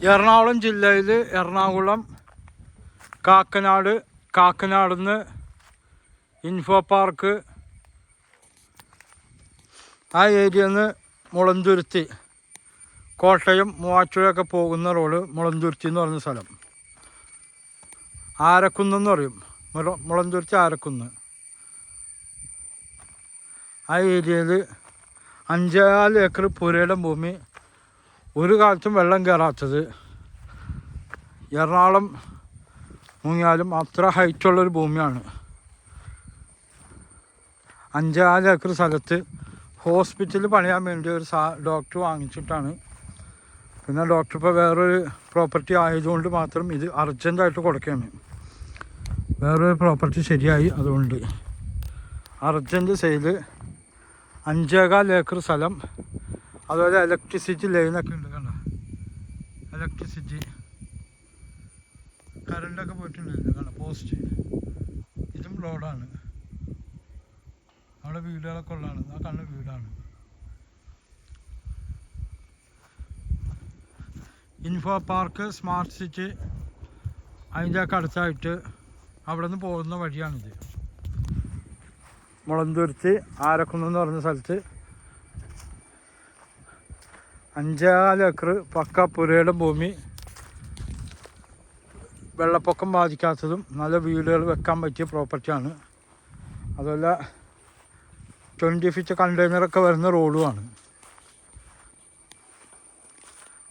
എറണാകുളം ജില്ലയിൽ എറണാകുളം കാക്കനാട് നിന്ന് info park ആ ഏരിയയിൽ നിന്ന് മുളന്തുരുത്തി കോട്ടയം മൂവാറ്റുപുഴയൊക്കെ പോകുന്ന റോഡ് മുളന്തുരുത്തി എന്ന് പറഞ്ഞ സ്ഥലം. ആരക്കുന്നെന്ന് പറയും, മുളന്തുരുത്തി ആരക്കുന്ന്. ആ ഏരിയയിൽ 5-4 ഏക്കർ പുരയിടം ഭൂമി, ഒരു കാലത്തും വെള്ളം കയറാത്തത്. എറണാകുളം മുങ്ങിയാലും അത്ര ഹൈറ്റുള്ളൊരു ഭൂമിയാണ്. 5-4 ഏക്കർ സ്ഥലത്ത് ഹോസ്പിറ്റൽ പണിയാൻ വേണ്ടി ഒരു ഡോക്ടർ വാങ്ങിച്ചിട്ടാണ്. പിന്നെ ഡോക്ടർ ഇപ്പോൾ വേറൊരു പ്രോപ്പർട്ടി ആയതുകൊണ്ട് മാത്രം ഇത് അർജൻറ്റായിട്ട് കൊടുക്കുകയാണ്. വേറൊരു പ്രോപ്പർട്ടി ശരിയായി, അതുകൊണ്ട് അർജൻറ്റ് സെയില്. 5-4 ഏക്കർ സ്ഥലം. അതുപോലെ ഇലക്ട്രിസിറ്റി ലൈനൊക്കെ ഉണ്ട്, കണ്ട ഇലക്ട്രിസിറ്റി കറണ്ടൊക്കെ പോയിട്ടുണ്ടായിരുന്നു, കണ്ട പോസ്റ്റ്. ഇതും റോഡാണ്, അവിടെ വീടുകളൊക്കെ ഉള്ളതാണ്. ആ കണ്ട വീടാണ്. ഇൻഫോ പാർക്ക് സ്മാർട്ട് സിറ്റി അതിൻ്റെയൊക്കെ അടുത്തായിട്ട് അവിടെ നിന്ന് പോകുന്ന വഴിയാണിത്. മുളന്തുരുത്തി ആരക്കുന്നെന്ന് പറഞ്ഞ സ്ഥലത്ത് 5-4 ഏക്കർ പക്ക പുരയുടെ ഭൂമി, വെള്ളപ്പൊക്കം ബാധിക്കാത്തതും നല്ല വീടുകൾ വെക്കാൻ പറ്റിയ പ്രോപ്പർട്ടിയാണ്. അതുപോലെ 20 ഫീറ്റ് കണ്ടെയ്നറൊക്കെ വരുന്ന റോഡുമാണ്.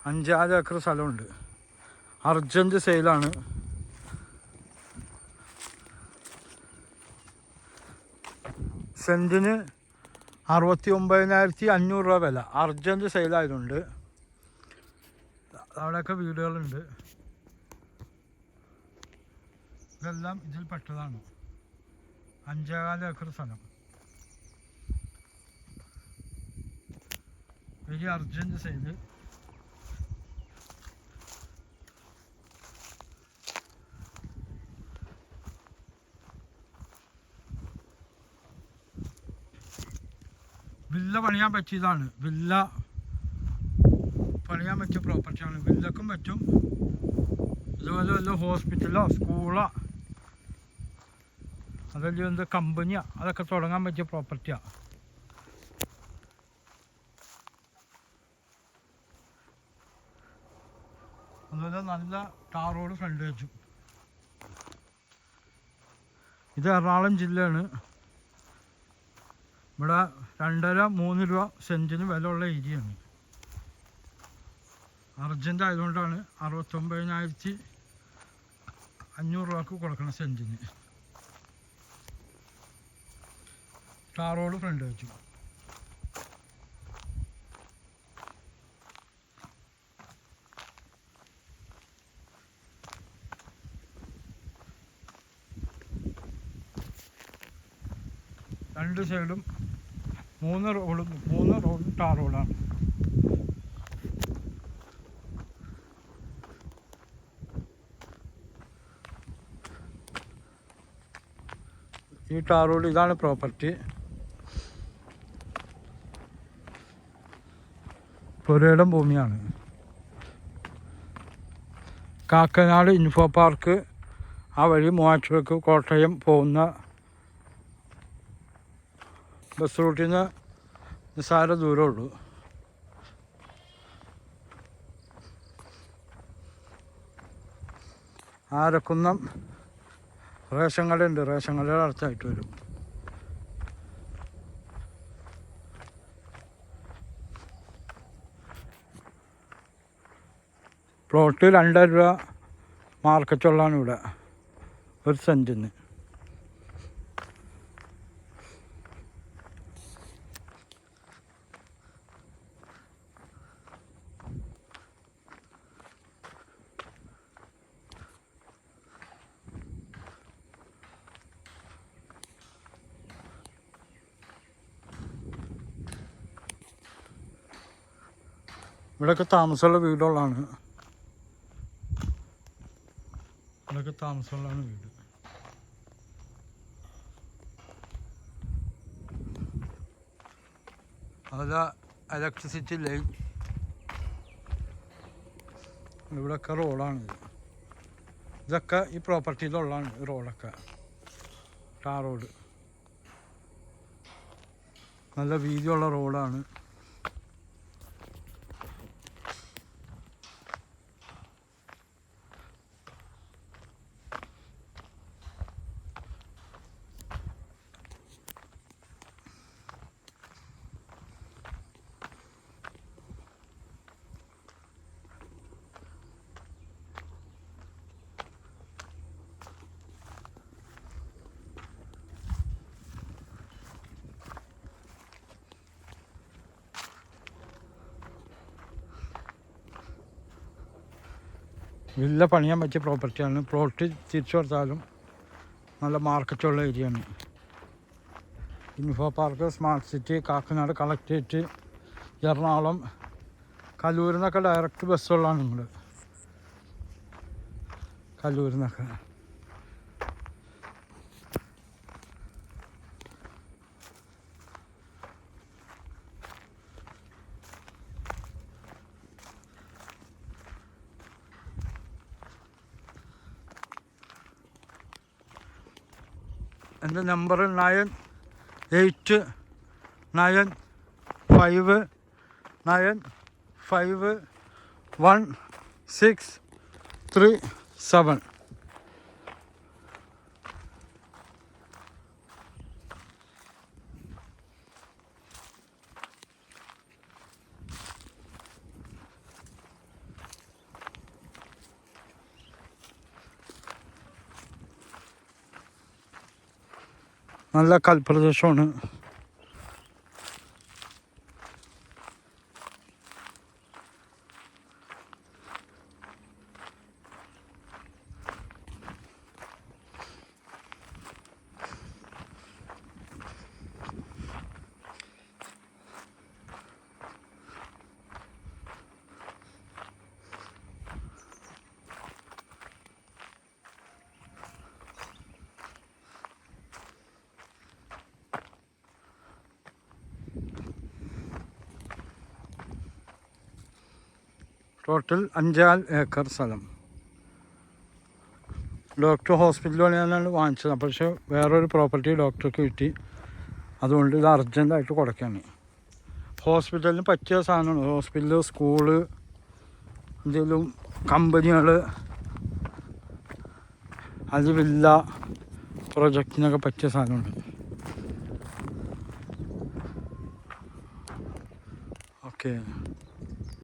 5-4 ഏക്കർ സ്ഥലമുണ്ട്. അർജൻറ്റ് സെയിലാണ്. സെൻറ്റിന് 69,500 രൂപ വില. അർജൻറ്റ് സെയിലായതുകൊണ്ട് അവിടെയൊക്കെ വീടുകളുണ്ട്. ഇതെല്ലാം ഇതിൽ പെട്ടതാണ്. 5-4 ഏക്കർ സ്ഥലം. Very urgent sale. വില്ല പണിയാൻ പറ്റിയതാണ്. വില്ല പണിയാൻ പറ്റിയ പ്രോപ്പർട്ടിയാണ്. വില്ലക്കും പറ്റും, അതുപോലെ വല്ല ഹോസ്പിറ്റലോ സ്കൂളോ അതല്ല എന്ത് കമ്പനിയോ അതൊക്കെ തുടങ്ങാൻ പറ്റിയ പ്രോപ്പർട്ടിയാണ്. അതുപോലെ നല്ല ടാർ റോഡ് ഫ്രണ്ട് വെച്ചു. ഇത് എറണാകുളം ജില്ലയാണ്. ഇവിടെ 2.5-3 രൂപ സെൻറ്റിന് വില ഉള്ള ഏരിയയാണ്. അർജൻറ്റ് ആയതുകൊണ്ടാണ് 69,500 രൂപക്ക് കൊടുക്കണം സെൻറ്റിന്. ടാർ റോഡ് ഫ്രണ്ട് വെച്ചു. രണ്ട് സൈഡും 3 റോഡും ടാർ റോഡാണ്. ഈ ടാർ റോഡ് ഇതാണ് പ്രോപ്പർട്ടി. പുരയിടം ഭൂമിയാണ്. കാക്കനാട് ഇൻഫോ പാർക്ക് ആ വഴി മൂവാറ്റുപുഴക്ക് കോട്ടയം പോകുന്ന ബസ് റൂട്ടിൽ നിന്ന് നിസ്സാര ദൂരമുള്ളൂ. ആരക്കുന്നം റേഷൻ കടയുണ്ട്, റേഷൻ കടയുടെ അടുത്തായിട്ട് വരും. പ്ലോട്ട് 2 രൂപ മാർക്കറ്റുള്ളതാണ് ഇവിടെ ഒരു സെൻറ്റിന്. ഇവിടെയൊക്കെ താമസമുള്ള വീടുകളാണ്. ഇവിടെയൊക്കെ താമസമുള്ളതാണ് വീട്. അതല്ല ഇലക്ട്രിസിറ്റി ലൈൻ ഇവിടെയൊക്കെ റോഡാണിത്. ഇതൊക്കെ ഈ പ്രോപ്പർട്ടിയിലുള്ളതാണ് ഈ റോഡൊക്കെ. ടാർ റോഡ് നല്ല വീതിയുള്ള റോഡാണ്. വില്ല പണിയാൻ പറ്റിയ പ്രോപ്പർട്ടിയാണ്. പ്ലോട്ട് തിരിച്ചു കൊടുത്താലും നല്ല മാർക്കറ്റുള്ള ഏരിയയാണ്. Info park, smart city, Kakkanad collectorate, Ernakulam, കല്ലൂരിൽ നിന്നൊക്കെ ഡയറക്റ്റ് ബസ്സുകളാണ് നിങ്ങൾ. കല്ലൂരിൽ നിന്നൊക്കെ എൻ്റെ നമ്പർ 9895951637. നല്ല കൽപ്രദേശമാണ്. ടോട്ടൽ 5 ഏക്കർ സ്ഥലം. ഡോക്ടർ ഹോസ്പിറ്റൽ പണിയാനാണ് വാങ്ങിച്ചത്. പക്ഷേ വേറൊരു പ്രോപ്പർട്ടി ഡോക്ടർക്ക് കിട്ടി. അതുകൊണ്ട് ഇത് അർജൻറ്റായിട്ട് കൊടുക്കുകയാണ്. ഹോസ്പിറ്റലിന് പറ്റിയ സാധനമാണ്. ഹോസ്പിറ്റൽ, സ്കൂള്, എന്തെങ്കിലും കമ്പനികൾ, അത് വില്ല പ്രൊജക്റ്റിനൊക്കെ പറ്റിയ സാധനമാണ്. ഓക്കെ.